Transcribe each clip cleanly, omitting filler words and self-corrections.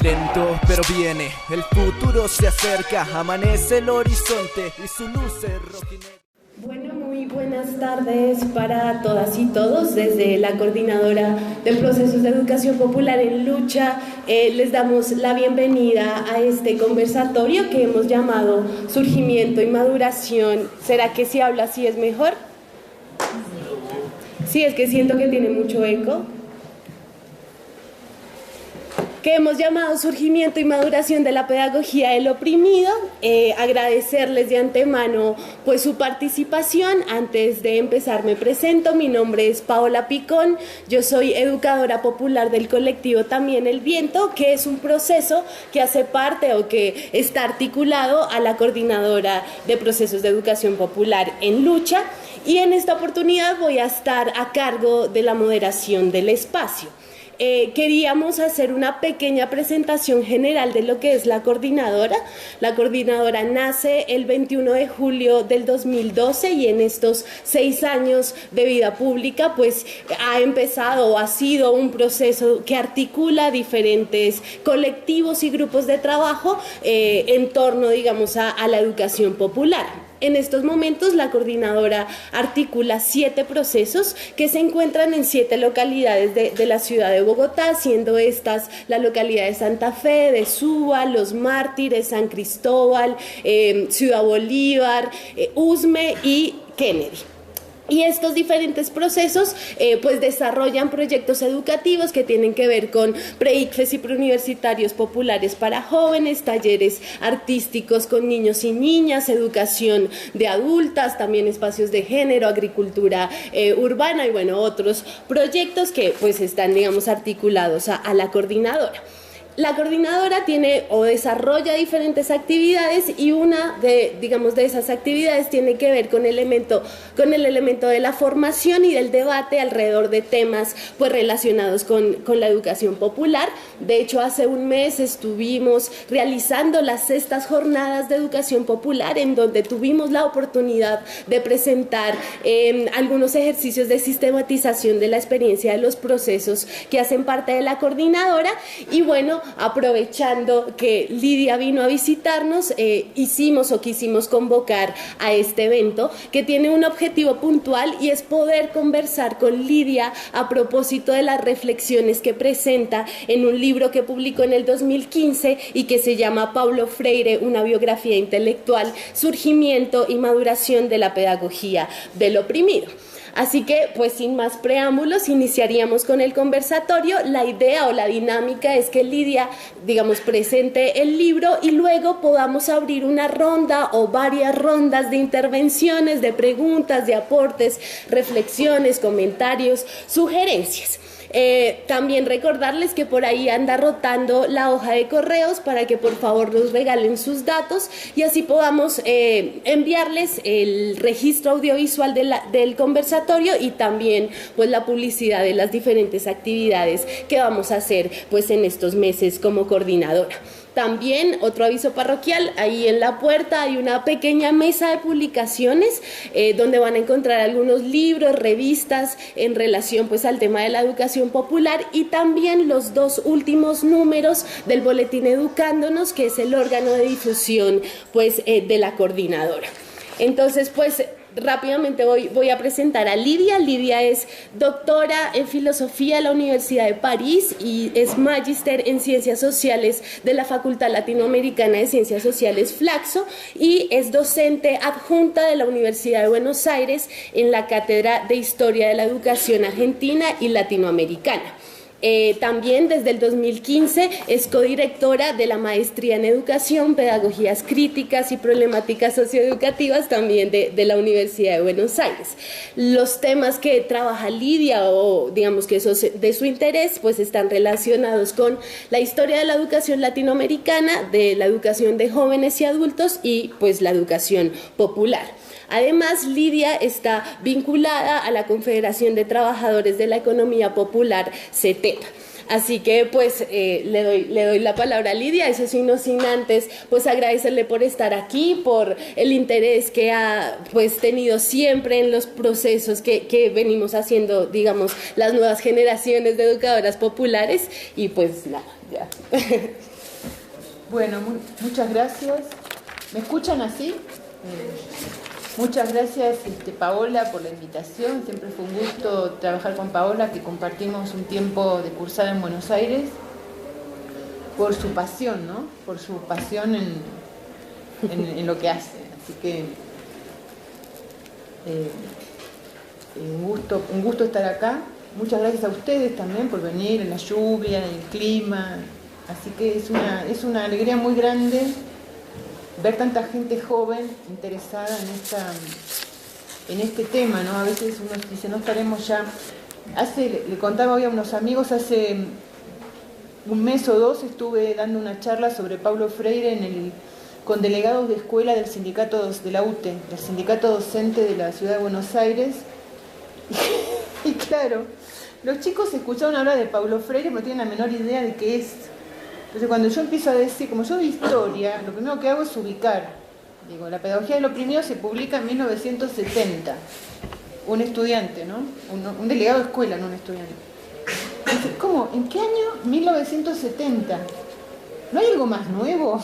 Lento pero viene, el futuro se acerca, amanece el horizonte y su luz es rojinegra. Bueno, muy buenas tardes para todas y todos. Desde la Coordinadora de Procesos de Educación Popular en Lucha, les damos la bienvenida a este conversatorio que hemos llamado Surgimiento y Maduración. ¿Será que si hablo así es mejor? Sí, es que siento que tiene mucho eco. Que hemos llamado Surgimiento y Maduración de la Pedagogía del Oprimido. Agradecerles de antemano pues su participación. Antes de empezar me presento, mi nombre es Paola Picón, yo soy educadora popular del colectivo También el Viento, que es un proceso que hace parte o que está articulado a la Coordinadora de Procesos de Educación Popular en Lucha, y en esta oportunidad voy a estar a cargo de la moderación del espacio. Queríamos hacer una pequeña presentación general de lo que es la coordinadora. La coordinadora nace el 21 de julio del 2012 y en estos 6 años de vida pública pues ha empezado o ha sido un proceso que articula diferentes colectivos y grupos de trabajo en torno, digamos, a la educación popular. En estos momentos la coordinadora articula 7 procesos que se encuentran en 7 localidades de la ciudad de Bogotá, siendo estas la localidad de Santa Fe, de Suba, Los Mártires, San Cristóbal, Ciudad Bolívar, Usme y Kennedy. Y estos diferentes procesos pues desarrollan proyectos educativos que tienen que ver con pre-ICFES y preuniversitarios populares para jóvenes, talleres artísticos con niños y niñas, educación de adultas, también espacios de género, agricultura urbana y bueno, otros proyectos que pues están, digamos, articulados a la coordinadora. La coordinadora tiene o desarrolla diferentes actividades y una de esas actividades tiene que ver con el elemento de la formación y del debate alrededor de temas pues relacionados con la educación popular. De hecho, hace un mes estuvimos realizando las 6ª jornadas de educación popular, en donde tuvimos la oportunidad de presentar algunos ejercicios de sistematización de la experiencia de los procesos que hacen parte de la coordinadora. Y bueno, aprovechando que Lidia vino a visitarnos, quisimos convocar a este evento que tiene un objetivo puntual y es poder conversar con Lidia a propósito de las reflexiones que presenta en un libro que publicó en el 2015 y que se llama Paulo Freire, una biografía intelectual, surgimiento y maduración de la pedagogía del oprimido. Así que, pues sin más preámbulos, iniciaríamos con el conversatorio. La idea o la dinámica es que Lidia, digamos, presente el libro y luego podamos abrir una ronda o varias rondas de intervenciones, de preguntas, de aportes, reflexiones, comentarios, sugerencias. También recordarles que por ahí anda rotando la hoja de correos para que por favor nos regalen sus datos y así podamos enviarles el registro audiovisual del conversatorio y también pues la publicidad de las diferentes actividades que vamos a hacer pues en estos meses como coordinadora. También, otro aviso parroquial, ahí en la puerta hay una pequeña mesa de publicaciones donde van a encontrar algunos libros, revistas en relación pues al tema de la educación popular y también los 2 últimos números del boletín Educándonos, que es el órgano de difusión pues de la coordinadora. Entonces, pues rápidamente voy a presentar a Lidia. Lidia es doctora en filosofía de la Universidad de París y es magíster en ciencias sociales de la Facultad Latinoamericana de Ciencias Sociales Flaxo y es docente adjunta de la Universidad de Buenos Aires en la Cátedra de Historia de la Educación Argentina y Latinoamericana. También desde el 2015 es codirectora de la Maestría en Educación, Pedagogías Críticas y Problemáticas Socioeducativas también de la Universidad de Buenos Aires. Los temas que trabaja Lidia o digamos que esos de su interés pues están relacionados con la historia de la educación latinoamericana, de la educación de jóvenes y adultos y pues la educación popular. Además, Lidia está vinculada a la Confederación de Trabajadores de la Economía Popular, CETEPA. Así que pues le doy la palabra a Lidia, eso sí, no sin antes pues agradecerle por estar aquí, por el interés que ha pues tenido siempre en los procesos que venimos haciendo, digamos, las nuevas generaciones de educadoras populares, y pues nada, ya. Bueno, muchas gracias. ¿Me escuchan así? Muchas gracias, Paola, por la invitación. Siempre fue un gusto trabajar con Paola, que compartimos un tiempo de cursada en Buenos Aires, por su pasión, ¿no? Por su pasión en lo que hace. Así que un gusto estar acá. Muchas gracias a ustedes también por venir en la lluvia, en el clima. Así que es una alegría muy grande ver tanta gente joven interesada en este tema, ¿no? A veces uno dice, no estaremos ya... Le contaba hoy a unos amigos, hace un mes o dos estuve dando una charla sobre Paulo Freire con delegados de escuela del sindicato de la UTE, del sindicato docente de la ciudad de Buenos Aires. Y claro, los chicos escucharon hablar de Paulo Freire, pero no tienen la menor idea de qué es. Entonces cuando yo empiezo a decir, como yo de historia, lo primero que hago es ubicar. Digo, La pedagogía del oprimido se publica en 1970. Un estudiante, ¿no? Un delegado de escuela, no un estudiante. Dice, ¿cómo? ¿En qué año? 1970. ¿No hay algo más nuevo?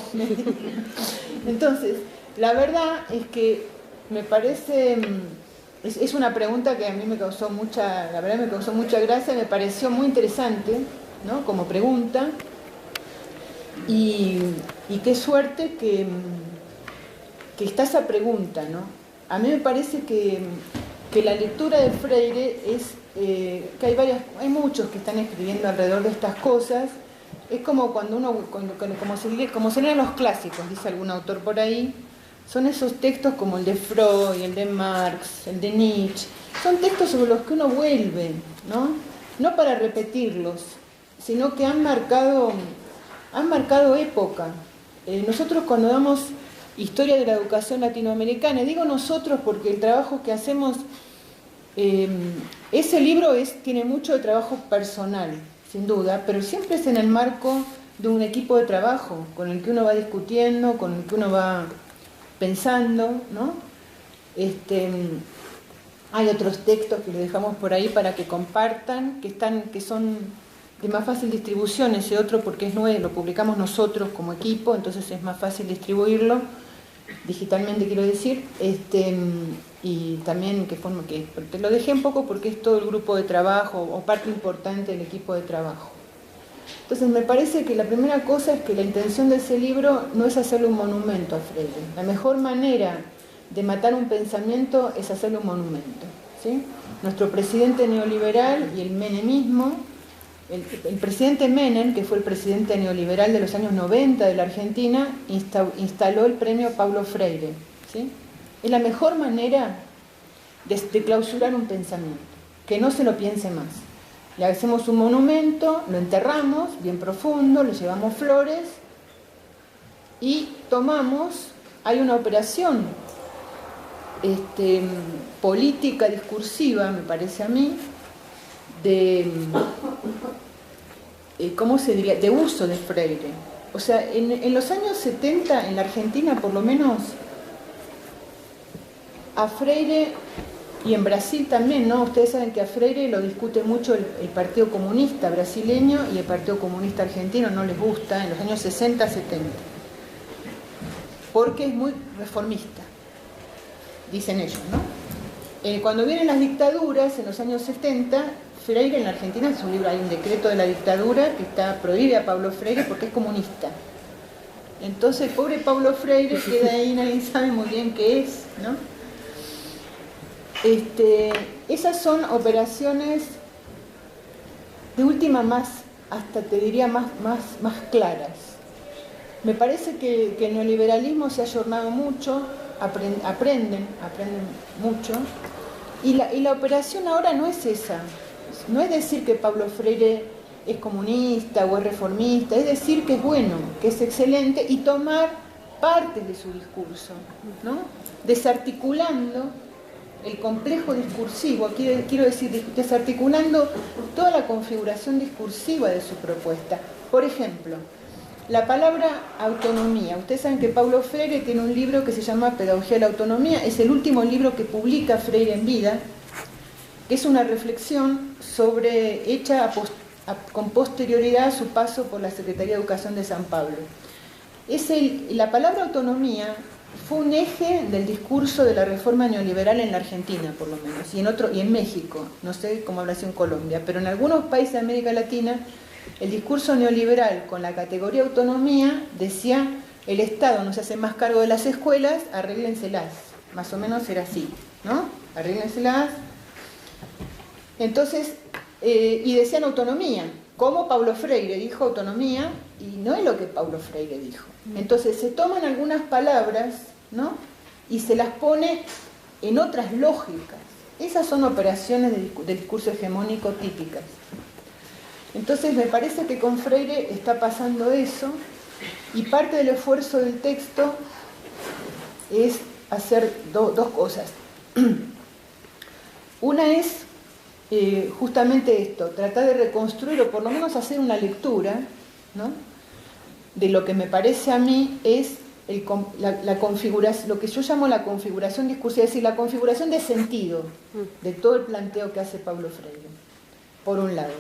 Entonces, la verdad es que me parece... Es una pregunta que a mí me causó mucha gracia, me pareció muy interesante, ¿no? Como pregunta. Y qué suerte que está esa pregunta, ¿no? A mí me parece que la lectura de Freire es que hay muchos que están escribiendo alrededor de estas cosas. Es como cuando como se leen los clásicos, dice algún autor por ahí. Son esos textos como el de Freud, el de Marx, el de Nietzsche. Son textos sobre los que uno vuelve, ¿no? No para repetirlos, sino que han marcado época. Nosotros cuando damos historia de la educación latinoamericana, y digo nosotros porque el trabajo que hacemos, ese libro tiene mucho de trabajo personal, sin duda, pero siempre es en el marco de un equipo de trabajo con el que uno va discutiendo, con el que uno va pensando, ¿no? Hay otros textos que les dejamos por ahí para que compartan, que son de más fácil distribución. Ese otro porque es nuevo, lo publicamos nosotros como equipo, entonces es más fácil distribuirlo digitalmente, quiero decir, y también que te lo dejé un poco porque es todo el grupo de trabajo o parte importante del equipo de trabajo. Entonces me parece que la primera cosa es que la intención de ese libro no es hacerle un monumento a Freire. La mejor manera de matar un pensamiento es hacerle un monumento, ¿sí? Nuestro presidente neoliberal y el menemismo, el presidente Menem, que fue el presidente neoliberal de los años 90 de la Argentina, instaló el premio Paulo Freire, ¿sí? Es la mejor manera de clausurar un pensamiento, que no se lo piense más. Le hacemos un monumento, lo enterramos bien profundo, le llevamos flores y hay una operación política discursiva, me parece a mí, ¿cómo se diría?, de uso de Freire. O sea, en los años 70, en la Argentina por lo menos, a Freire, y en Brasil también, ¿no? Ustedes saben que a Freire lo discute mucho el Partido Comunista brasileño y el Partido Comunista argentino no les gusta en los años 60, 70. Porque es muy reformista, dicen ellos, ¿no? Cuando vienen las dictaduras, en los años 70, Freire en la Argentina, es un libro, hay un decreto de la dictadura que prohíbe a Paulo Freire porque es comunista. Entonces, pobre Paulo Freire queda ahí, nadie sabe muy bien qué es, ¿no? Esas son operaciones de última hasta te diría más claras. Me parece que el neoliberalismo se ha ayornado mucho, aprenden mucho, y la operación ahora no es esa. No es decir que Paulo Freire es comunista o es reformista, es decir que es bueno, que es excelente, y tomar partes de su discurso, ¿no? Desarticulando el complejo discursivo, quiero decir, desarticulando toda la configuración discursiva de su propuesta. Por ejemplo, la palabra autonomía. Ustedes saben que Paulo Freire tiene un libro que se llama Pedagogía de la Autonomía, es el último libro que publica Freire en vida, que es una reflexión hecha con posterioridad a su paso por la Secretaría de Educación de San Pablo. La palabra autonomía fue un eje del discurso de la reforma neoliberal en la Argentina, por lo menos, y en México, no sé cómo habrá sido en Colombia, pero en algunos países de América Latina, el discurso neoliberal con la categoría autonomía decía: el Estado no se hace más cargo de las escuelas, arréglenselas. Más o menos era así, ¿no? Arréglenselas. Entonces, y decían autonomía, como Paulo Freire dijo autonomía, y no es lo que Paulo Freire dijo. Entonces se toman algunas palabras, ¿no?, y se las pone en otras lógicas. Esas son operaciones de discurso hegemónico típicas. Entonces me parece que con Freire está pasando eso, y parte del esfuerzo del texto es hacer dos cosas. Una es justamente esto, tratar de reconstruir, o por lo menos hacer una lectura, ¿no?, de lo que me parece a mí es la configuración, lo que yo llamo la configuración discursiva, es decir, la configuración de sentido de todo el planteo que hace Paulo Freire, por un lado.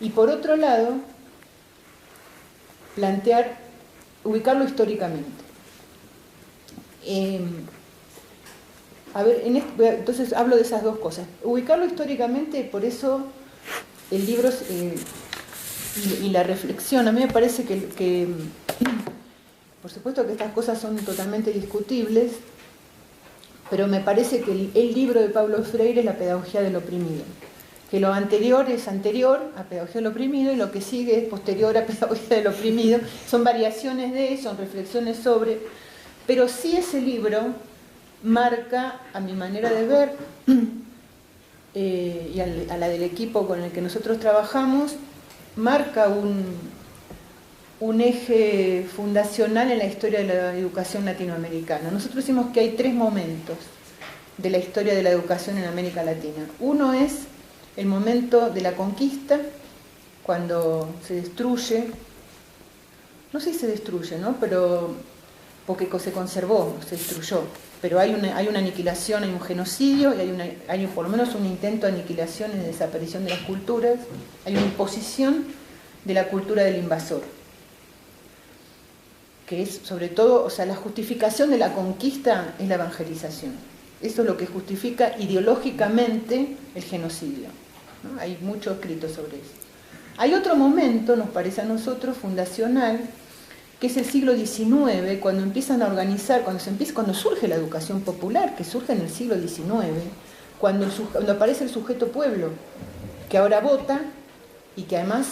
Y por otro lado, ubicarlo históricamente. Entonces hablo de esas dos cosas. Ubicarlo históricamente, por eso el libro y la reflexión, a mí me parece que por supuesto que estas cosas son totalmente discutibles, pero me parece que el libro de Paulo Freire es la pedagogía del oprimido, que lo anterior es anterior a pedagogía del oprimido y lo que sigue es posterior a pedagogía del oprimido. Son variaciones son reflexiones sobre, pero sí ese libro marca, a mi manera de ver, y a la del equipo con el que nosotros trabajamos, marca un eje fundacional en la historia de la educación latinoamericana. Nosotros decimos que hay 3 momentos de la historia de la educación en América Latina. Uno es el momento de la conquista, cuando se destruye, no sé si se destruye, ¿no?, pero porque se conservó, se destruyó, pero hay una aniquilación, hay un genocidio, y hay por lo menos un intento de aniquilación y de desaparición de las culturas, hay una imposición de la cultura del invasor, que es sobre todo, o sea, la justificación de la conquista es la evangelización. Eso es lo que justifica ideológicamente el genocidio, ¿no? Hay mucho escrito sobre eso. Hay otro momento, nos parece a nosotros, fundacional, que es el siglo XIX, cuando empiezan a organizar, cuando surge la educación popular, que surge en el siglo XIX, cuando aparece el sujeto pueblo, que ahora vota y que además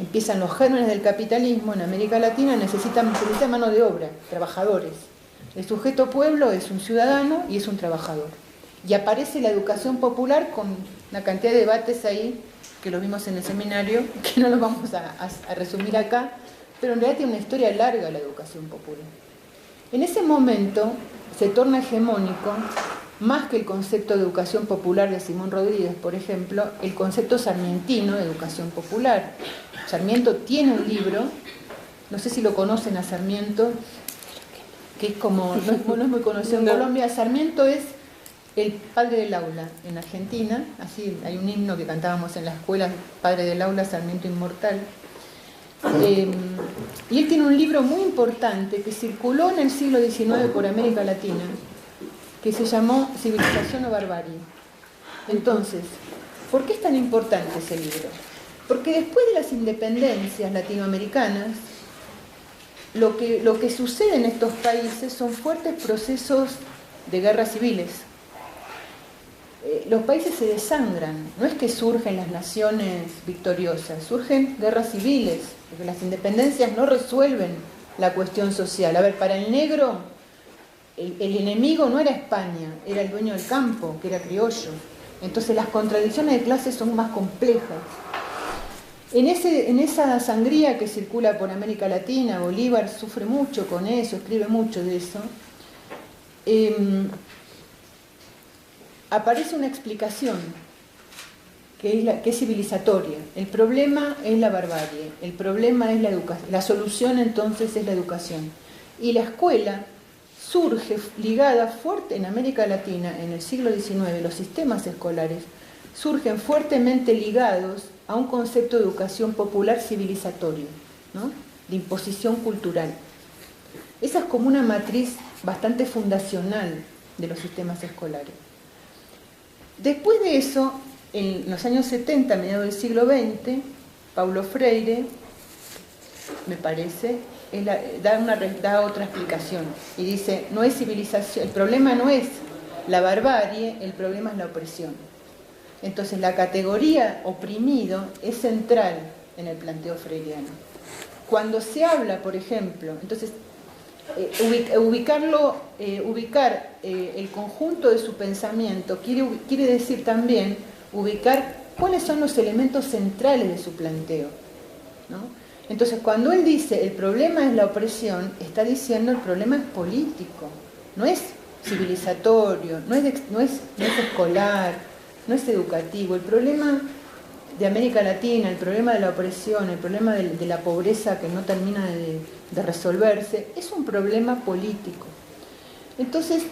empiezan los gérmenes del capitalismo en América Latina, necesita mano de obra, trabajadores. El sujeto pueblo es un ciudadano y es un trabajador. Y aparece la educación popular con una cantidad de debates ahí, que lo vimos en el seminario, que no los vamos a resumir acá, pero en realidad tiene una historia larga la educación popular. En ese momento se torna hegemónico, más que el concepto de educación popular de Simón Rodríguez, por ejemplo, el concepto sarmientino de educación popular. Sarmiento tiene un libro, no sé si lo conocen a Sarmiento, que es como, no es muy conocido en Colombia. Sarmiento es el padre del aula en Argentina, así hay un himno que cantábamos en la escuela, padre del aula, Sarmiento inmortal. Y él tiene un libro muy importante que circuló en el siglo XIX por América Latina, que se llamó Civilización o Barbarie. Entonces, ¿por qué es tan importante ese libro? Porque después de las independencias latinoamericanas, lo que sucede en estos países son fuertes procesos de guerras civiles. Los países se desangran, no es que surgen las naciones victoriosas, surgen guerras civiles, porque las independencias no resuelven la cuestión social. A ver, para el negro, el enemigo no era España, era el dueño del campo, que era criollo. Entonces las contradicciones de clases son más complejas. En esa sangría que circula por América Latina, Bolívar sufre mucho con eso, escribe mucho de eso. aparece una explicación que es civilizatoria. El problema es la barbarie, el problema es la educación, la solución entonces es la educación. Y la escuela surge ligada fuerte en América Latina en el siglo XIX, los sistemas escolares surgen fuertemente ligados a un concepto de educación popular civilizatorio, ¿no? De imposición cultural. Esa es como una matriz bastante fundacional de los sistemas escolares. Después de eso, en los años 70, mediados del siglo XX, Paulo Freire, me parece, da otra explicación y dice, no es civilización, el problema no es la barbarie, el problema es la opresión. Entonces la categoría oprimido es central en el planteo freiriano. Cuando se habla, por ejemplo, entonces ubicar el conjunto de su pensamiento quiere decir también ubicar cuáles son los elementos centrales de su planteo, ¿no? Entonces, cuando él dice el problema es la opresión, está diciendo el problema es político, no es civilizatorio, no es escolar, no es educativo. El problema de América Latina, el problema de la opresión, el problema de la pobreza que no termina de resolverse, es un problema político. Entonces,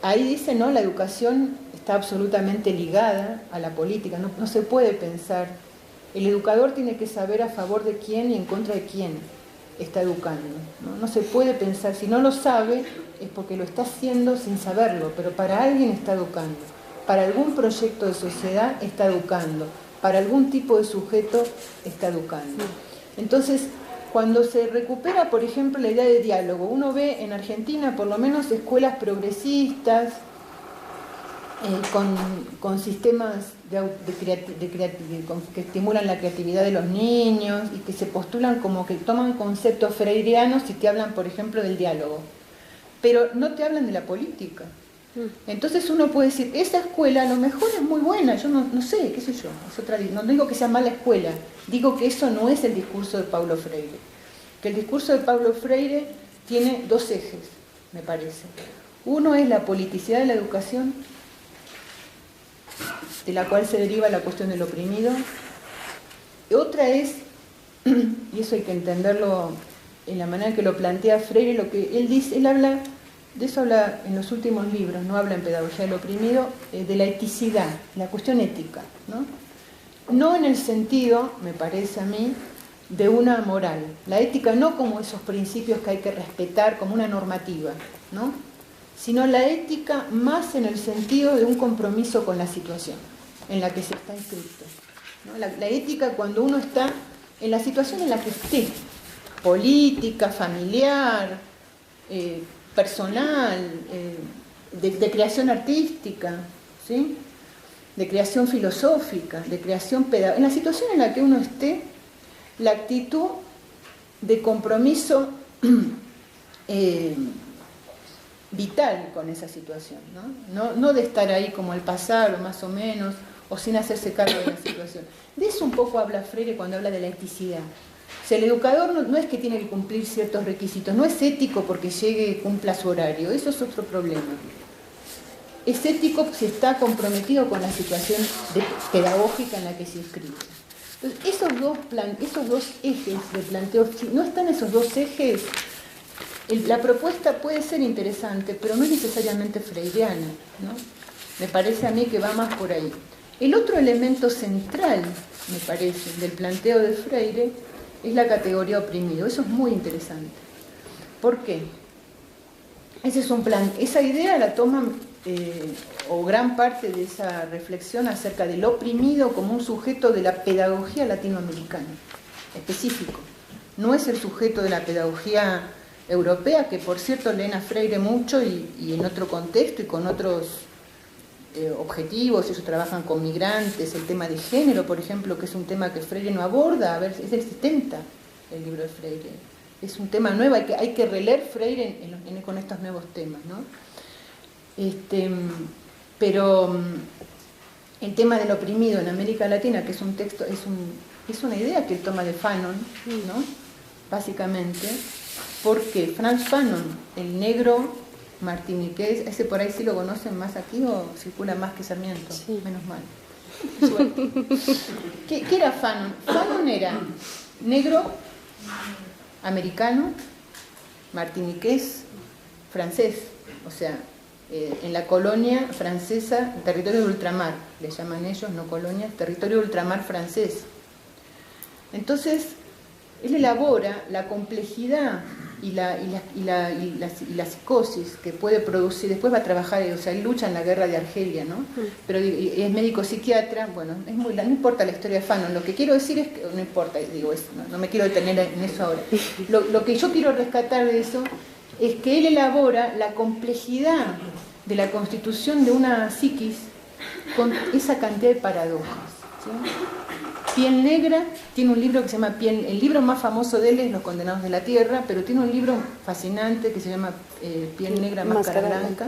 ahí dice, ¿no? La educación está absolutamente ligada a la política, no se puede pensar. El educador tiene que saber a favor de quién y en contra de quién está educando, ¿no? No se puede pensar, si no lo sabe es porque lo está haciendo sin saberlo, pero para alguien está educando, para algún proyecto de sociedad está educando, para algún tipo de sujeto está educando. Entonces, cuando se recupera, por ejemplo, la idea de diálogo, uno ve en Argentina por lo menos escuelas progresistas, con sistemas que estimulan la creatividad de los niños y que se postulan como que toman conceptos freirianos y te hablan, por ejemplo, del diálogo, pero no te hablan de la política. Entonces uno puede decir, esa escuela a lo mejor es muy buena, yo no sé, qué sé yo, es otra, no digo que sea mala escuela, digo que eso no es el discurso de Paulo Freire, que el discurso de Paulo Freire tiene dos ejes, me parece. Uno es la politicidad de la educación, de la cual se deriva la cuestión del oprimido. Otra es, y eso hay que entenderlo en la manera en que lo plantea Freire, lo que él dice, él habla, de eso habla en los últimos libros, no habla en Pedagogía del Oprimido, de la eticidad, la cuestión ética, ¿no? No en el sentido, me parece a mí, de una moral. La ética no como esos principios que hay que respetar, como una normativa, ¿no? Sino la ética más en el sentido de un compromiso con la situación en la que se está inscrito, ¿no? La ética cuando uno está en la situación en la que esté, política, familiar, personal, de creación artística, ¿sí? De creación filosófica, de creación pedagógica, en la situación en la que uno esté, la actitud de compromiso vital con esa situación, no de estar ahí como al pasar o más o menos, o sin hacerse cargo de la situación. De eso un poco habla Freire cuando habla de la eticidad. O sea, el educador no es que tiene que cumplir ciertos requisitos, no es ético porque llegue y cumpla su horario, eso es otro problema. Es ético si está comprometido con la situación pedagógica en la que se inscribe. Entonces, esos dos ejes de planteo, si no están esos dos ejes, la propuesta puede ser interesante, pero no es necesariamente freiriana, ¿no? Me parece a mí que va más por ahí. El otro elemento central, me parece, del planteo de Freire es la categoría oprimido. Eso es muy interesante. ¿Por qué? Ese es un plan. Esa idea la toman, o gran parte de esa reflexión acerca del oprimido como un sujeto de la pedagogía latinoamericana, específico. No es el sujeto de la pedagogía europea, que por cierto leen a Freire mucho y en otro contexto y con otros objetivos. Ellos trabajan con migrantes, el tema de género, por ejemplo, que es un tema que Freire no aborda. A ver, es del 70 el libro de Freire, es un tema nuevo, hay que releer Freire con estos nuevos temas, ¿no? Pero el tema del oprimido en América Latina, que es un texto, es una idea que él toma de Fanon, ¿no? Básicamente, porque Frantz Fanon, el negro Martiniquez, ese por ahí sí lo conocen más aquí o circula más que Sarmiento, sí. Menos mal. ¿Qué era Fanon? Fanon era negro, americano, martiniqués, francés, o sea, en la colonia francesa, territorio de ultramar, le llaman ellos, no colonia, territorio de ultramar francés. Entonces, él elabora la complejidad y la psicosis que puede producir, después va a trabajar, o sea, él lucha en la guerra de Argelia, ¿no? Pero es médico psiquiatra, bueno, no importa la historia de Fanon, lo que quiero decir es que, no importa, digo, no me quiero detener en eso ahora. Lo que yo quiero rescatar de eso es que él elabora la complejidad de la constitución de una psiquis con esa cantidad de paradojas, ¿sí? Piel Negra tiene un libro que se llama el libro más famoso de él es Los Condenados de la Tierra, pero tiene un libro fascinante que se llama Piel Negra, Máscara Blanca,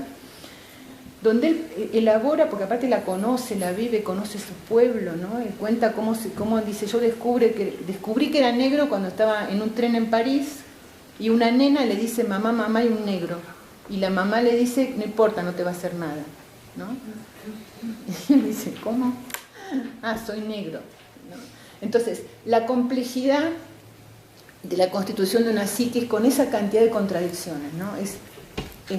donde él elabora, porque aparte la conoce, la vive, conoce su pueblo, ¿no? Él cuenta cómo dice, yo descubrí que era negro cuando estaba en un tren en París y una nena le dice, mamá, mamá, hay un negro. Y la mamá le dice, no importa, no te va a hacer nada, ¿no? Y él dice, ¿cómo? Ah, soy negro. Entonces, la complejidad de la constitución de una psiquis con esa cantidad de contradicciones, ¿no? Es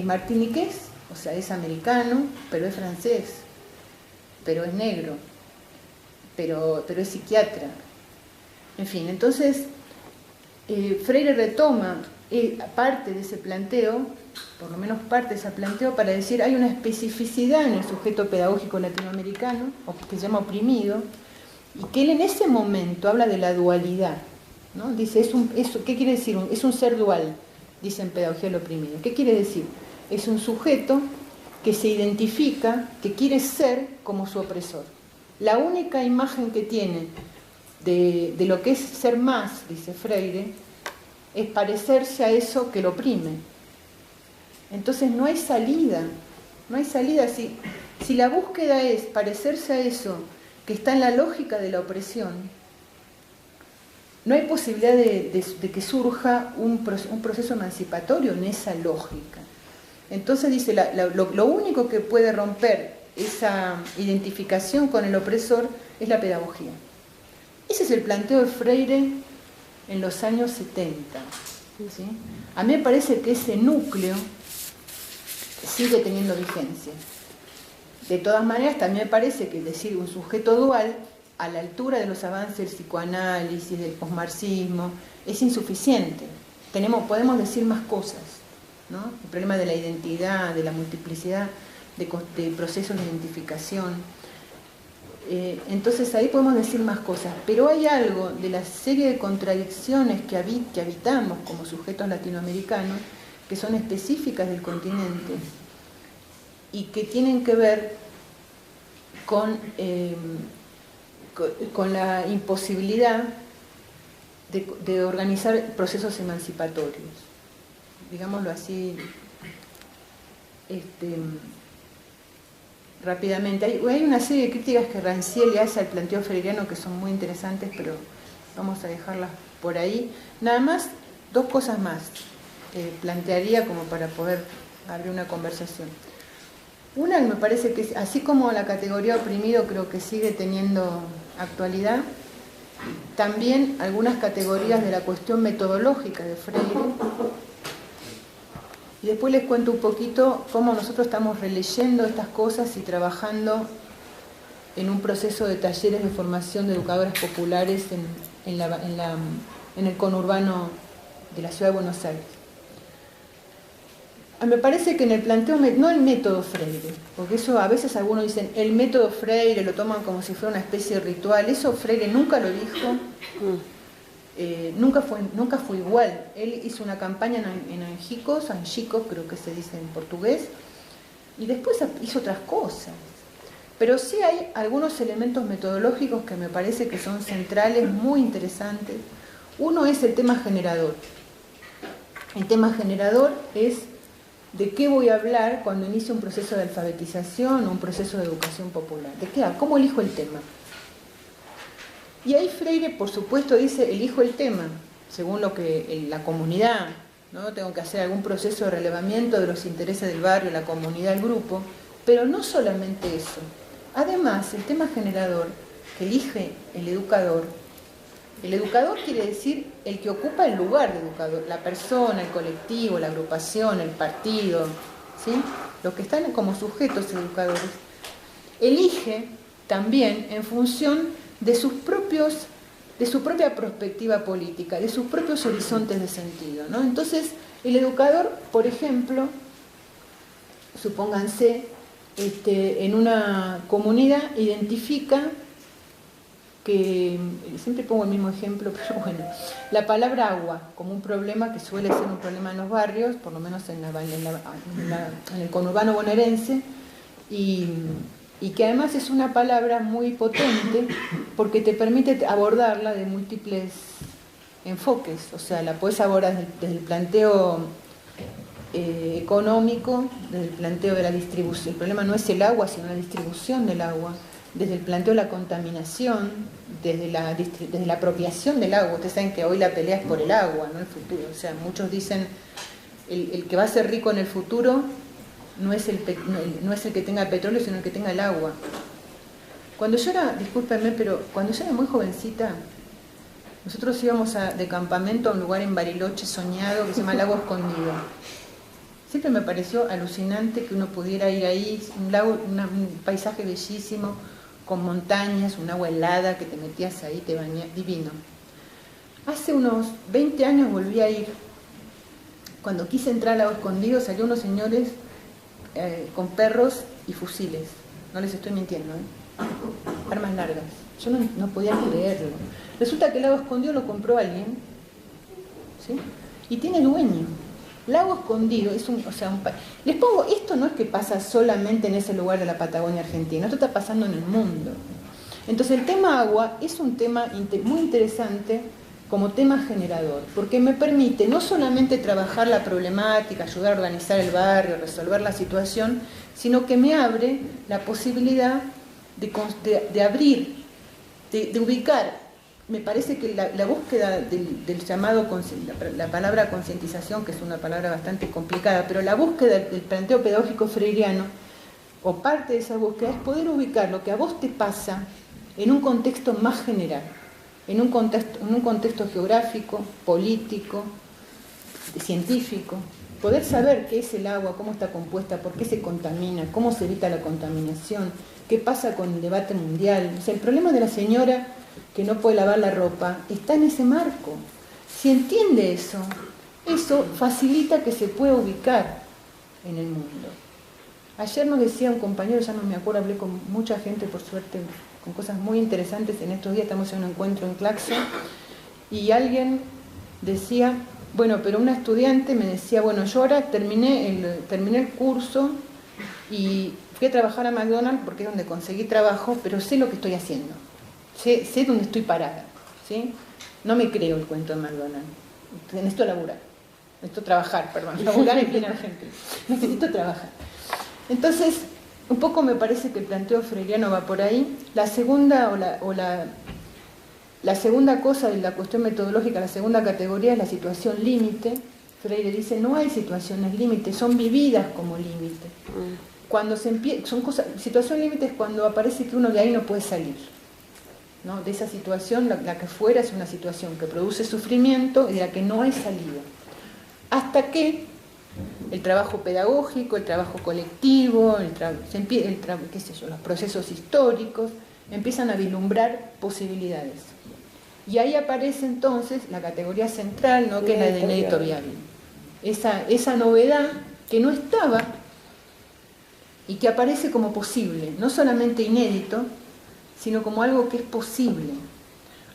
martiniqués, o sea, es americano, pero es francés, pero es negro, pero es psiquiatra. En fin, entonces, Freire retoma parte de ese planteo, por lo menos parte de ese planteo, para decir hay una especificidad en el sujeto pedagógico latinoamericano, que se llama oprimido, y que él en ese momento habla de la dualidad, ¿no? Dice, ¿qué quiere decir? Es un ser dual, dice en Pedagogía del Oprimido. ¿Qué quiere decir? Es un sujeto que se identifica, que quiere ser como su opresor. La única imagen que tiene de lo que es ser más, dice Freire, es parecerse a eso que lo oprime. Entonces no hay salida. Si la búsqueda es parecerse a eso que está en la lógica de la opresión, no hay posibilidad de que surja un proceso emancipatorio en esa lógica. Entonces dice, lo único que puede romper esa identificación con el opresor es la pedagogía. Ese es el planteo de Freire en los años 70. ¿Sí? A mí me parece que ese núcleo sigue teniendo vigencia. De todas maneras, también me parece que decir un sujeto dual, a la altura de los avances del psicoanálisis, del posmarxismo, es insuficiente. Podemos decir más cosas, ¿no? El problema de la identidad, de la multiplicidad de procesos de identificación. Entonces ahí podemos decir más cosas, pero hay algo de la serie de contradicciones que habitamos como sujetos latinoamericanos, que son específicas del continente y que tienen que ver con la imposibilidad de organizar procesos emancipatorios, digámoslo así, rápidamente. Hay una serie de críticas que Rancière le hace al planteo freiriano que son muy interesantes, pero vamos a dejarlas por ahí. Nada más, dos cosas más plantearía como para poder abrir una conversación. Una, me parece que así como la categoría oprimido creo que sigue teniendo actualidad, también algunas categorías de la cuestión metodológica de Freire. Y después les cuento un poquito cómo nosotros estamos releyendo estas cosas y trabajando en un proceso de talleres de formación de educadoras populares en el conurbano de la ciudad de Buenos Aires. Me parece que en el planteo, no el método Freire, porque eso a veces algunos dicen el método Freire, lo toman como si fuera una especie de ritual, eso Freire nunca lo dijo, nunca fue igual. Él hizo una campaña en Angicos creo que se dice en portugués, y después hizo otras cosas. Pero sí hay algunos elementos metodológicos que me parece que son centrales, muy interesantes. Uno es el tema generador. El tema generador es de qué voy a hablar cuando inicio un proceso de alfabetización o un proceso de educación popular. ¿De qué? ¿Cómo elijo el tema? Y ahí Freire, por supuesto, dice, elijo el tema, según lo que la comunidad ¿no? Tengo que hacer algún proceso de relevamiento de los intereses del barrio, la comunidad, el grupo, pero no solamente eso. Además, el tema generador que elige el educador quiere decir el que ocupa el lugar de educador, la persona, el colectivo, la agrupación, el partido, ¿sí? Los que están como sujetos educadores, elige también en función de su propia perspectiva política, de sus propios horizontes de sentido, ¿no? Entonces, el educador, por ejemplo, supónganse, en una comunidad identifica que, siempre pongo el mismo ejemplo, pero bueno, la palabra agua como un problema que suele ser un problema en los barrios, por lo menos en el conurbano bonaerense, y que además es una palabra muy potente porque te permite abordarla de múltiples enfoques, o sea, la puedes abordar desde el planteo económico, desde el planteo de la distribución. El problema no es el agua, sino la distribución del agua, desde el planteo de la contaminación, desde la apropiación del agua. Ustedes saben que hoy la pelea es por el agua, no el futuro. O sea, muchos dicen el que va a ser rico en el futuro no es el que tenga petróleo, sino el que tenga el agua. Cuando yo era, discúlpenme, pero cuando yo era muy jovencita, nosotros íbamos de campamento a un lugar en Bariloche soñado que se llama Lago Escondido. Siempre me pareció alucinante que uno pudiera ir ahí, un lago, un paisaje bellísimo, con montañas, un agua helada que te metías ahí, te bañabas, divino. Hace unos 20 años volví a ir. Cuando quise entrar al Lago Escondido, salieron unos señores con perros y fusiles. No les estoy mintiendo, armas largas. Yo no podía creerlo. Resulta que el Lago Escondido lo compró alguien, ¿sí? Y tiene dueño. Lago Escondido es les pongo, esto no es que pasa solamente en ese lugar de la Patagonia Argentina, esto está pasando en el mundo. Entonces el tema agua es un tema muy interesante como tema generador, porque me permite no solamente trabajar la problemática, ayudar a organizar el barrio, resolver la situación, sino que me abre la posibilidad de abrir, de ubicar. Me parece que la búsqueda del llamado, la palabra concientización, que es una palabra bastante complicada, pero la búsqueda del planteo pedagógico freiriano, o parte de esa búsqueda, es poder ubicar lo que a vos te pasa en un contexto más general, en un contexto geográfico, político, científico, poder saber qué es el agua, cómo está compuesta, por qué se contamina, cómo se evita la contaminación, qué pasa con el debate mundial. O sea, el problema de la señora que no puede lavar la ropa está en ese marco. Si entiende eso facilita que se pueda ubicar en el mundo. Ayer nos decía un compañero, ya no me acuerdo, hablé con mucha gente, por suerte, con cosas muy interesantes. En estos días estamos en un encuentro en Claxon, y alguien decía, bueno, pero una estudiante me decía, bueno, yo ahora terminé el curso y fui a trabajar a McDonald's porque es donde conseguí trabajo, pero sé lo que estoy haciendo, sé dónde estoy parada, ¿sí? No me creo el cuento de McDonald's, necesito laburar, necesito trabajar, perdón, laburar es bien argentino, necesito trabajar. Entonces, un poco me parece que el planteo freiriano va por ahí. La segunda la segunda cosa de la cuestión metodológica, la segunda categoría es la situación límite. Freire dice, no hay situaciones límite, son vividas como límite. Cuando situación límite es cuando aparece que uno de ahí no puede salir, ¿no? De esa situación, la que fuera, es una situación que produce sufrimiento y de la que no hay salida. Hasta que el trabajo pedagógico, el trabajo colectivo, los procesos históricos empiezan a vislumbrar posibilidades. Y ahí aparece entonces la categoría central, ¿no? Que es la de inédito viable. Esa novedad que no estaba y que aparece como posible, no solamente inédito, sino como algo que es posible.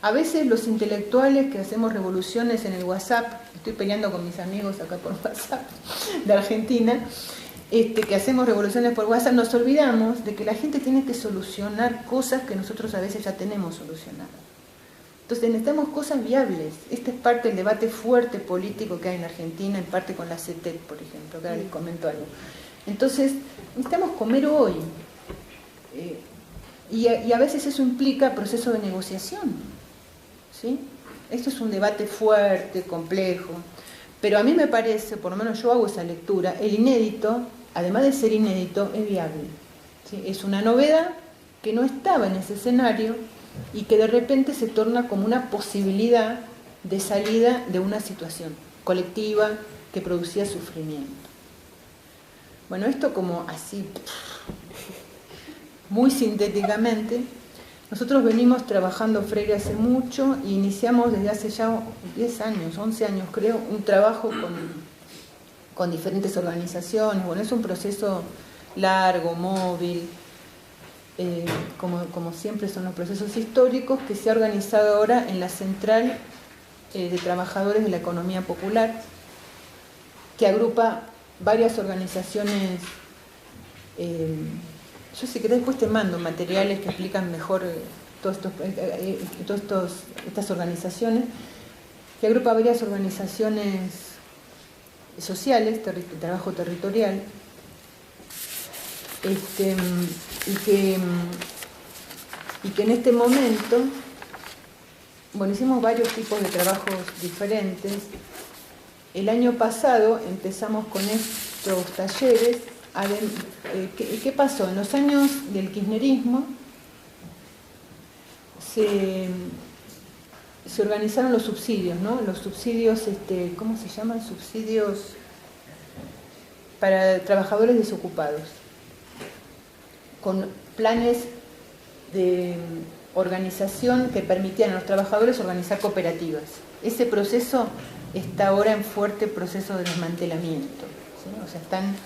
A veces los intelectuales que hacemos revoluciones en el WhatsApp, estoy peleando con mis amigos acá por WhatsApp de Argentina, que hacemos revoluciones por WhatsApp, nos olvidamos de que la gente tiene que solucionar cosas que nosotros a veces ya tenemos solucionadas. Entonces necesitamos cosas viables. Este es parte del debate fuerte político que hay en Argentina, en parte con la CETEC, por ejemplo, que ahora les comento algo. Entonces, necesitamos comer hoy. Y a veces eso implica proceso de negociación, ¿sí? Esto es un debate fuerte, complejo, Pero a mí me parece, por lo menos yo hago esa lectura, el inédito, además de ser inédito, es viable. ¿Sí? Es una novedad que no estaba en ese escenario y que de repente se torna como una posibilidad de salida de una situación colectiva que producía sufrimiento. Bueno, esto como así, muy sintéticamente, nosotros venimos trabajando Freire hace mucho e iniciamos desde hace ya 10 años, 11 años creo, un trabajo con diferentes organizaciones. Bueno, es un proceso largo, móvil, como siempre son los procesos históricos, que se ha organizado ahora en la Central de Trabajadores de la Economía Popular, que agrupa varias organizaciones. Yo si querés después te mando materiales que explican mejor estas organizaciones, que agrupa varias organizaciones sociales, trabajo territorial, y que en este momento, bueno, hicimos varios tipos de trabajos diferentes. El año pasado empezamos con estos talleres. ¿Qué pasó? En los años del kirchnerismo se organizaron los subsidios, ¿no? Los subsidios, ¿cómo se llaman? Subsidios para trabajadores desocupados, con planes de organización que permitían a los trabajadores organizar cooperativas. Ese proceso está ahora en fuerte proceso de desmantelamiento, ¿sí? O sea, están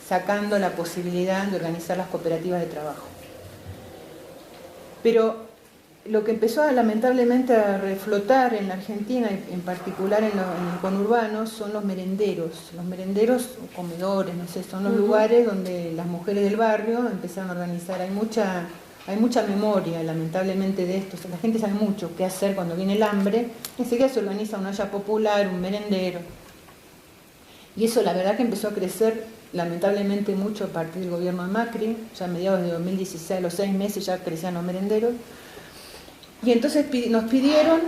sacando la posibilidad de organizar las cooperativas de trabajo. Pero lo que empezó lamentablemente a reflotar en la Argentina, en particular en el conurbano, son los merenderos. Los merenderos, comedores, no sé, son los lugares donde las mujeres del barrio empezaron a organizar. Hay mucha memoria, lamentablemente, de esto. O sea, la gente sabe mucho qué hacer cuando viene el hambre. Enseguida se organiza una olla popular, un merendero. Y eso, la verdad, que empezó a crecer lamentablemente mucho a partir del gobierno de Macri. Ya a mediados de 2016, a los 6 meses, ya crecían los merenderos. Y entonces nos pidieron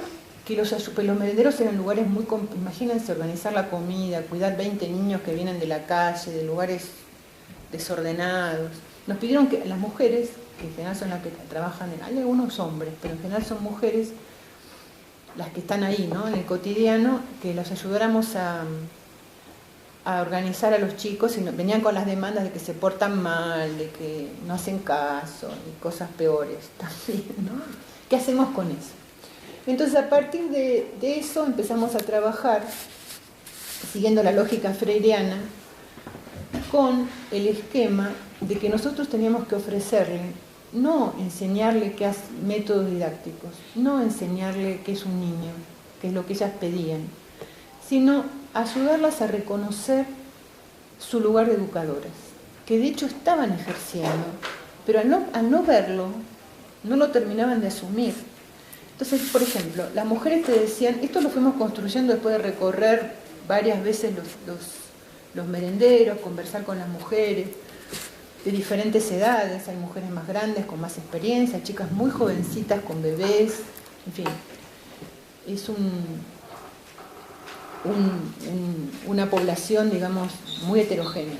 que los merenderos eran lugares muy... Imagínense organizar la comida, cuidar 20 niños que vienen de la calle, de lugares desordenados. Nos pidieron que las mujeres, que en general son las que trabajan, hay algunos hombres, pero en general son mujeres las que están ahí, ¿no? En el cotidiano, que los ayudáramos a organizar a los chicos, y venían con las demandas de que se portan mal, de que no hacen caso, y cosas peores también, ¿no? ¿Qué hacemos con eso? Entonces, a partir de eso empezamos a trabajar, siguiendo la lógica freiriana, con el esquema de que nosotros teníamos que ofrecerle, no enseñarle métodos didácticos, no enseñarle qué es un niño, que es lo que ellas pedían, sino ayudarlas a reconocer su lugar de educadoras, que de hecho estaban ejerciendo, pero al no verlo, no lo terminaban de asumir. Entonces, por ejemplo, las mujeres te decían, esto lo fuimos construyendo después de recorrer varias veces los merenderos, conversar con las mujeres de diferentes edades. Hay mujeres más grandes, con más experiencia, chicas muy jovencitas, con bebés, en fin. Es una población, digamos, muy heterogénea.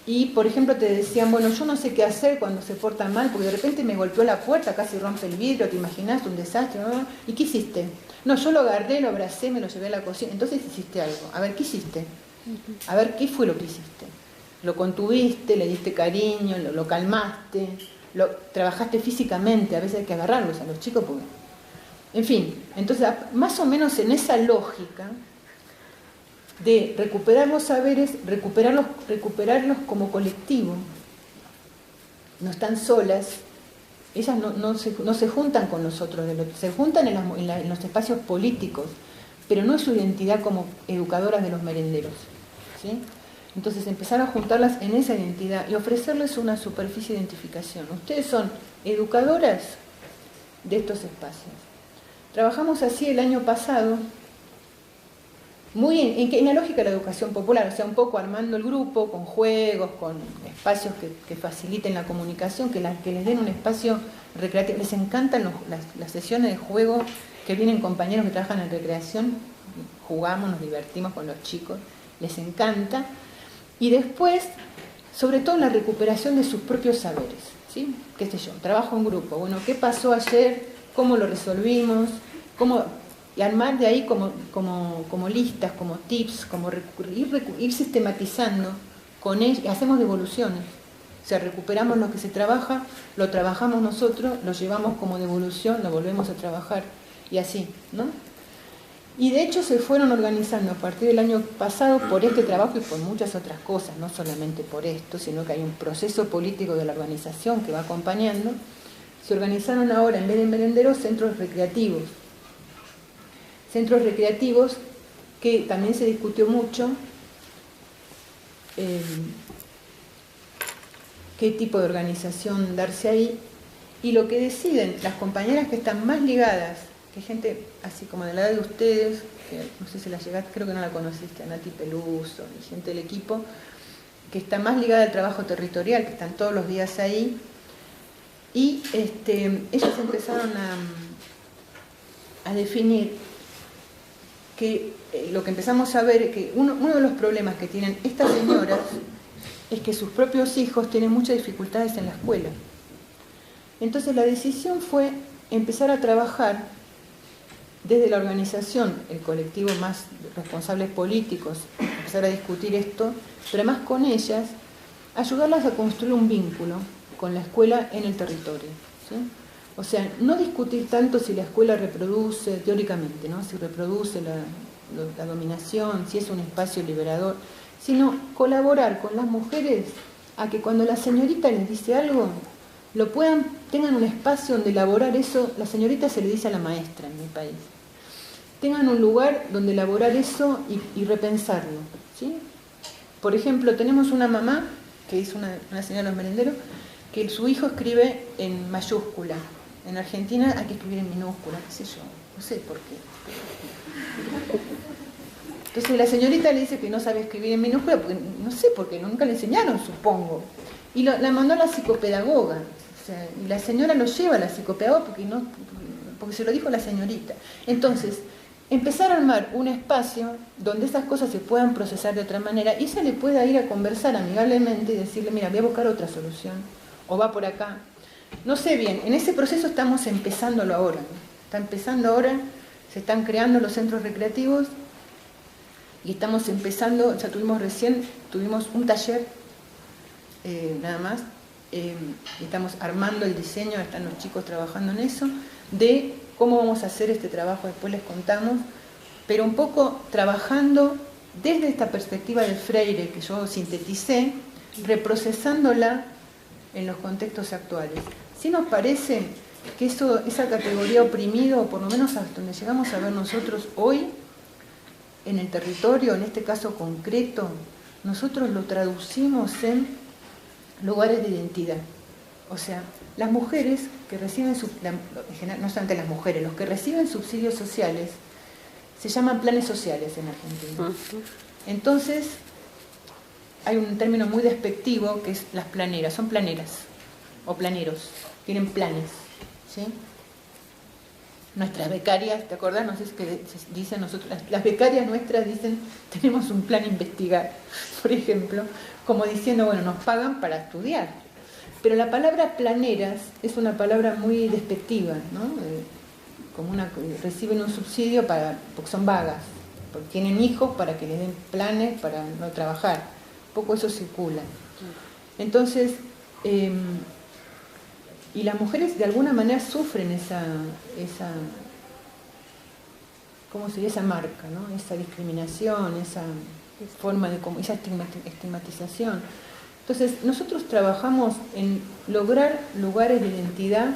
Y, por ejemplo, te decían, bueno, yo no sé qué hacer cuando se portan mal, porque de repente me golpeó la puerta, casi rompe el vidrio, ¿te imaginas? Un desastre, ¿no? ¿Y qué hiciste? No, yo lo agarré, lo abracé, me lo llevé a la cocina. Entonces hiciste algo. A ver, ¿qué hiciste? A ver, ¿qué fue lo que hiciste? Lo contuviste, le diste cariño, lo calmaste, trabajaste físicamente. A veces hay que agarrarlos a los chicos, porque... En fin, entonces, más o menos en esa lógica de recuperar los saberes, recuperarlos como colectivo. No están solas, ellas no se juntan con nosotros, se juntan en los espacios políticos, pero no es su identidad como educadoras de los merenderos, ¿sí? Entonces empezar a juntarlas en esa identidad y ofrecerles una superficie de identificación. Ustedes son educadoras de estos espacios. Trabajamos así el año pasado, muy en la lógica de la educación popular, o sea, un poco armando el grupo con juegos, con espacios que faciliten la comunicación, que les den un espacio recreativo. Les encantan las sesiones de juego, que vienen compañeros que trabajan en recreación, jugamos, nos divertimos con los chicos, les encanta. Y después, sobre todo, la recuperación de sus propios saberes, ¿sí? ¿Qué sé yo? Trabajo en grupo. Bueno, ¿qué pasó ayer? ¿Cómo lo resolvimos? Y armar de ahí como listas, como tips, como ir sistematizando con ellos. Hacemos devoluciones. O sea, recuperamos lo que se trabaja, lo trabajamos nosotros, lo llevamos como devolución, lo volvemos a trabajar y así, ¿no? Y de hecho se fueron organizando a partir del año pasado por este trabajo y por muchas otras cosas, no solamente por esto, sino que hay un proceso político de la organización que va acompañando. Se organizaron ahora, en vez de merenderos, centros recreativos. Centros recreativos que también se discutió mucho qué tipo de organización darse ahí, y lo que deciden las compañeras que están más ligadas, que gente así como de la edad de ustedes, que no sé si la llegaste, creo que no la conociste, a Nati Peluso y gente del equipo, que está más ligada al trabajo territorial, que están todos los días ahí, y ellos empezaron a definir que lo que empezamos a ver es que uno de los problemas que tienen estas señoras es que sus propios hijos tienen muchas dificultades en la escuela. Entonces la decisión fue empezar a trabajar desde la organización, el colectivo más responsables políticos, empezar a discutir esto, pero además con ellas, ayudarlas a construir un vínculo con la escuela en el territorio, ¿sí? O sea, no discutir tanto si la escuela reproduce, teóricamente, ¿no? Si reproduce la dominación, si es un espacio liberador, sino colaborar con las mujeres a que cuando la señorita les dice algo, tengan un espacio donde elaborar eso. La señorita se le dice a la maestra en mi país. Tengan un lugar donde elaborar eso y repensarlo, ¿sí? Por ejemplo, tenemos una mamá, que es una señora de los merenderos, que su hijo escribe en mayúscula. En Argentina hay que escribir en minúscula, qué sé yo, no sé por qué. Entonces la señorita le dice que no sabe escribir en minúscula, porque no sé, porque nunca le enseñaron, supongo. Y la mandó a la psicopedagoga. O sea, y la señora lo lleva a la psicopedagoga porque se lo dijo la señorita. Entonces, empezar a armar un espacio donde esas cosas se puedan procesar de otra manera, y ella le pueda ir a conversar amigablemente y decirle, mira, voy a buscar otra solución, o va por acá. No sé bien, en ese proceso estamos empezándolo ahora, ¿no? Está empezando ahora, se están creando los centros recreativos, y estamos empezando, ya tuvimos un taller, nada más, y estamos armando el diseño, están los chicos trabajando en eso, de cómo vamos a hacer este trabajo, después les contamos, pero un poco trabajando desde esta perspectiva de Freire, que yo sinteticé, reprocesándola en los contextos actuales. Sí nos parece que esa categoría oprimido, o por lo menos hasta donde llegamos a ver nosotros hoy, en el territorio, en este caso concreto, nosotros lo traducimos en lugares de identidad. O sea, las mujeres que reciben, no solamente las mujeres, los que reciben subsidios sociales, se llaman planes sociales en Argentina. Entonces, hay un término muy despectivo que es las planeras, son planeras o planeros, tienen planes, ¿sí? Nuestras becarias, ¿te acordás? No sé qué dicen nosotros, las becarias nuestras dicen, tenemos un plan a investigar, por ejemplo, como diciendo, bueno, nos pagan para estudiar. Pero la palabra planeras es una palabra muy despectiva, ¿no? Reciben un subsidio porque son vagas, porque tienen hijos para que les den planes para no trabajar. Un poco eso circula. Entonces, y las mujeres de alguna manera sufren esa ¿cómo sería? Esa marca, ¿no? Esa discriminación, esa forma esa estigmatización. Entonces, nosotros trabajamos en lograr lugares de identidad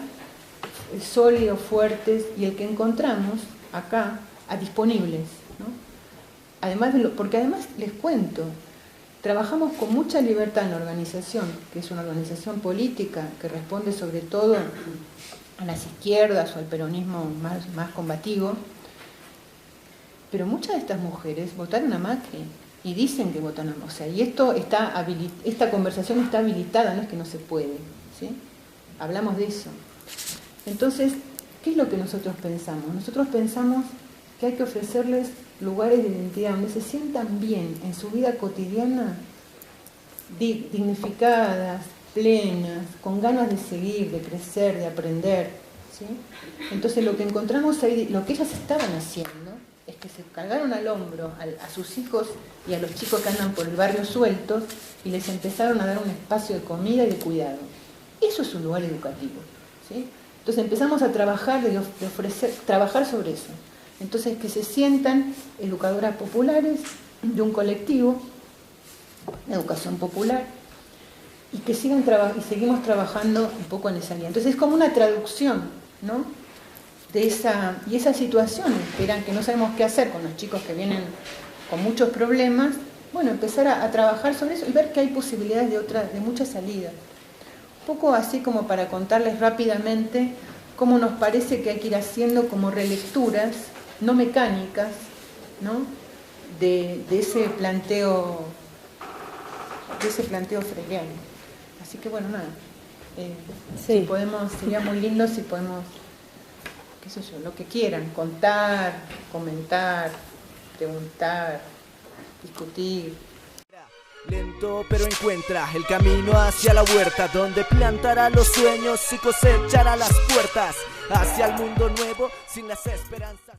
sólidos, fuertes, y el que encontramos acá, disponibles, ¿no? Además porque además les cuento, trabajamos con mucha libertad en la organización, que es una organización política que responde sobre todo a las izquierdas o al peronismo más combativo, pero muchas de estas mujeres votaron a Macri y dicen que votan a Macri. O sea, y esta conversación está habilitada, no es que no se puede, ¿sí? Hablamos de eso. Entonces, ¿qué es lo que nosotros pensamos? Nosotros pensamos que hay que ofrecerles lugares de identidad donde se sientan bien en su vida cotidiana, dignificadas, plenas, con ganas de seguir, de crecer, de aprender, ¿sí? Entonces lo que encontramos ahí, lo que ellas estaban haciendo, es que se cargaron al hombro a sus hijos y a los chicos que andan por el barrio sueltos y les empezaron a dar un espacio de comida y de cuidado. Eso es un lugar educativo, ¿sí? Entonces empezamos a trabajar, trabajar sobre eso. Entonces que se sientan educadoras populares de un colectivo, de educación popular, y que seguimos trabajando un poco en esa línea. Entonces es como una traducción, ¿no? De esas situaciones que no sabemos qué hacer con los chicos que vienen con muchos problemas. Bueno, empezar a trabajar sobre eso y ver que hay posibilidades de muchas salidas. Un poco así como para contarles rápidamente cómo nos parece que hay que ir haciendo como relecturas, no mecánicas, ¿no? de ese planteo freiriano. Así que bueno, nada. Sí. Si podemos, sería muy lindo si podemos, qué sé yo, lo que quieran, contar, comentar, preguntar, discutir. Lento pero encuentra el camino hacia la huerta, donde plantará los sueños y cosechará las puertas hacia el mundo nuevo sin las esperanzas.